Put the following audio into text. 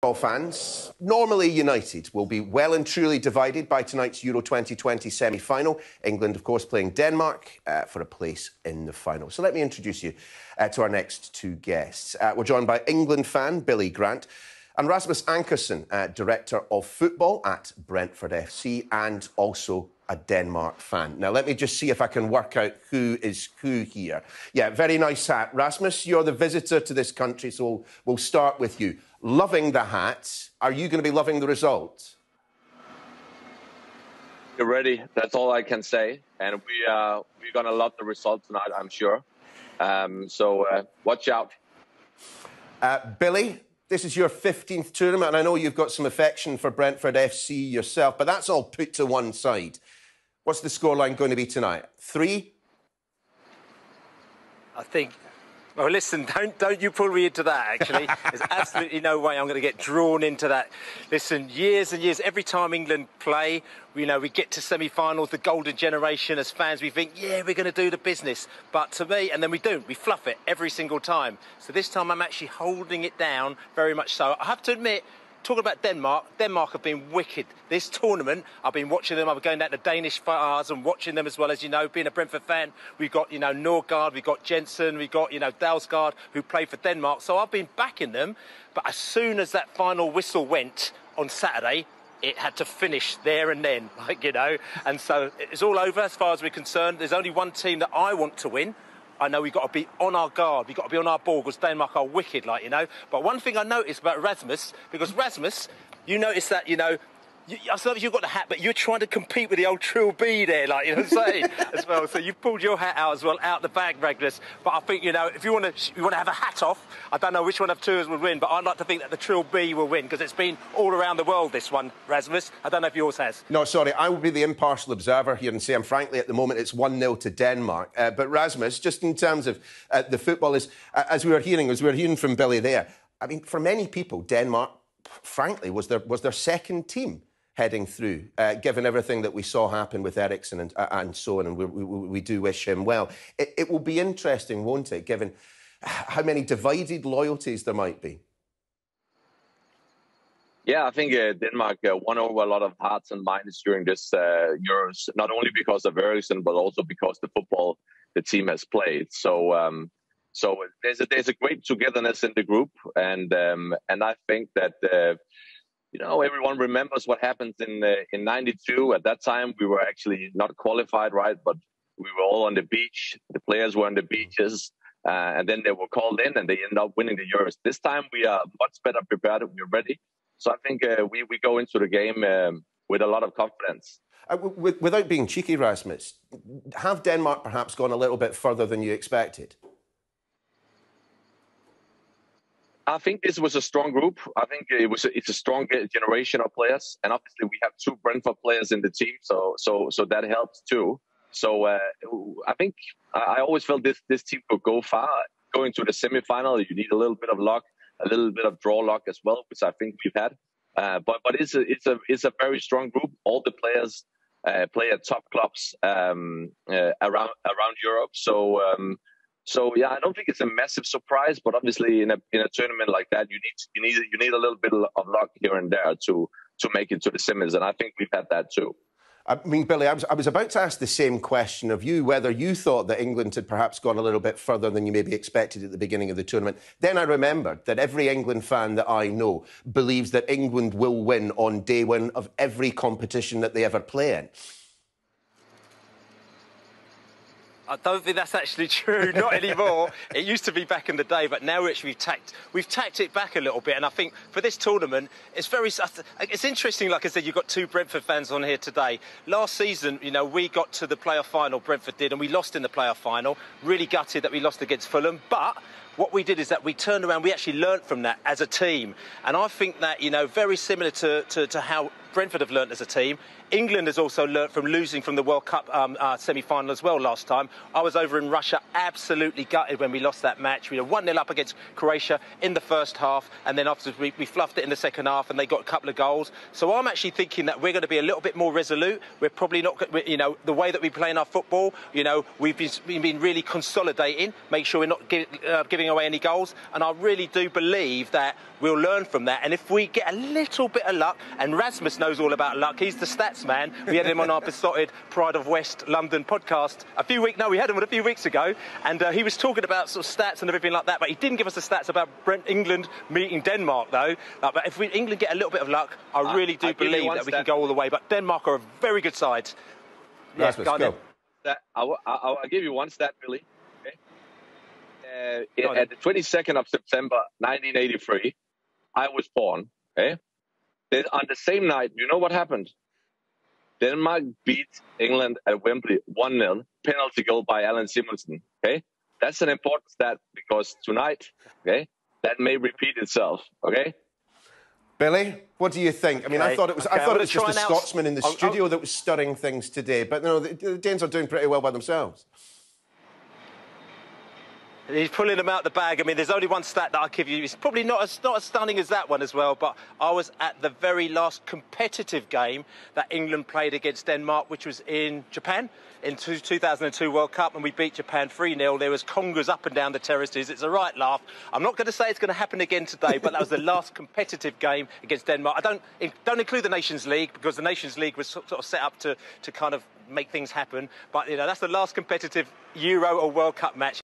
All fans, normally united, will be well and truly divided by tonight's Euro 2020 semi-final. England, of course, playing Denmark for a place in the final. So let me introduce you to our next two guests. We're joined by England fan Billy Grant and Rasmus Ankersen, Director of Football at Brentford FC and also a Denmark fan. Now, let me just see if I can work out who is who here. Yeah, very nice hat. Rasmus, you're the visitor to this country, so we'll start with you. Loving the hat. Are you going to be loving the result? You're ready. That's all I can say. And we're going to love the result tonight, I'm sure. So watch out. Billy, this is your 15th tournament, and I know you've got some affection for Brentford FC yourself, but that's all put to one side. What's the scoreline going to be tonight? 3? I think... Well, listen, don't you pull me into that, actually. There's absolutely no way I'm going to get drawn into that. Listen, years and years, every time England play, we get to semi-finals, the golden generation, as fans, we think, yeah, we're going to do the business. But to me, and then we don't. We fluff it every single time. So this time I'm actually holding it down very much so. I have to admit, talking about Denmark have been wicked. This tournament, I've been watching them. I've been going down to Danish bars and watching them as well. As you know, being a Brentford fan, we've got, Norgard, we've got Jensen, we've got, Dalsgaard, who play for Denmark. So I've been backing them. But as soon as that final whistle went on Saturday, it had to finish there and then, And so it's all over as far as we're concerned. There's only one team that I want to win. I know we've got to be on our guard. We've got to be on our ball because Denmark are wicked, But one thing I noticed about Rasmus, because Rasmus, you notice that, I suppose you've got the hat, but you're trying to compete with the old Trill B there, what I'm saying, as well. So you pulled your hat out as well, out the bag, Magnus. But I think, if you want to have a hat off, I don't know which one of two of us will win, but I'd like to think that the Trill B will win because it's been all around the world, this one, Rasmus. I don't know if yours has. No, sorry, I will be the impartial observer here and say, frankly, at the moment, it's 1-0 to Denmark. But Rasmus, just in terms of the football, as we were hearing from Billy there, I mean, for many people, Denmark, frankly, was their second team heading through, given everything that we saw happen with Eriksen and so on, and we do wish him well. It will be interesting, won't it, given how many divided loyalties there might be? Yeah, I think Denmark won over a lot of hearts and minds during this Euros, not only because of Eriksen, but also because the football the team has played. So there's a great togetherness in the group, and I think that everyone remembers what happened in '92. At that time, we were actually not qualified, right? But we were all on the beach. The players were on the beaches, and then they were called in, and they ended up winning the Euros. This time, we are much better prepared. We're ready. So I think we go into the game with a lot of confidence. Without being cheeky, Rasmus, have Denmark perhaps gone a little bit further than you expected? I think this was a strong group. I think it's a strong generation of players, and obviously we have 2 Brentford players in the team, so that helps too. So I think I always felt this team could go far. Going to the semi-final, you need a little bit of luck, a little bit of draw luck as well, which I think we've had. But it's a very strong group. All the players play at top clubs around Europe. So yeah, I don't think it's a massive surprise, but obviously in a tournament like that, you need a little bit of luck here and there to make it to the semis, and I think we've had that too. I mean, Billy, I was about to ask the same question of you, whether you thought that England had perhaps gone a little bit further than you maybe expected at the beginning of the tournament. Then I remembered that every England fan that I know believes that England will win on day one of every competition that they ever play in. I don't think that's actually true, not anymore. It used to be back in the day, but now we've tacked it back a little bit. And I think for this tournament, it's interesting, like I said, you've got 2 Brentford fans on here today. Last season, we got to the playoff final, Brentford did, and we lost in the playoff final. Really gutted that we lost against Fulham, but what we did is that we turned around, we actually learnt from that as a team. And I think that, very similar to how Brentford have learnt as a team. England has also learnt from losing from the World Cup semi-final as well last time. I was over in Russia, absolutely gutted when we lost that match. We were 1-0 up against Croatia in the first half, and then afterwards we fluffed it in the second half, and they got a couple of goals. So I'm actually thinking that we're going to be a little bit more resolute. We're probably not, you know, the way that we play in our football, you know, we've been really consolidating, make sure we're not giving away any goals, and I really do believe that we'll learn from that. And if we get a little bit of luck, and Rasmus knows all about luck, he's the stats man. We had him on our Beesotted Pride of West London podcast we had him on a few weeks ago, and he was talking about sort of stats and everything like that, but he didn't give us the stats about England meeting Denmark, though. But if England get a little bit of luck, I really do believe that we can go all the way. But Denmark are a very good side. Rasmus, go. I'll give you one stat, Billy. Okay? At the 22nd of September, 1983, I was born. Okay? Then on the same night, you know what happened? Denmark beat England at Wembley 1-0, penalty goal by Alan Simonsen. Okay, that's an important stat because tonight, okay, that may repeat itself. Okay. Billy, what do you think? I mean, I thought it was just a Scotsman in the studio that was stirring things today, but no, the Danes are doing pretty well by themselves. He's pulling them out the bag. I mean, there's only one stat that I'll give you. It's probably not as stunning as that one as well, but I was at the very last competitive game that England played against Denmark, which was in Japan in 2002 World Cup, and we beat Japan 3-0. There was congas up and down the terraces. It's a right laugh. I'm not going to say it's going to happen again today, but that was the last competitive game against Denmark. I don't include the Nations League, because the Nations League was sort of set up to kind of make things happen. But, you know, that's the last competitive Euro or World Cup match.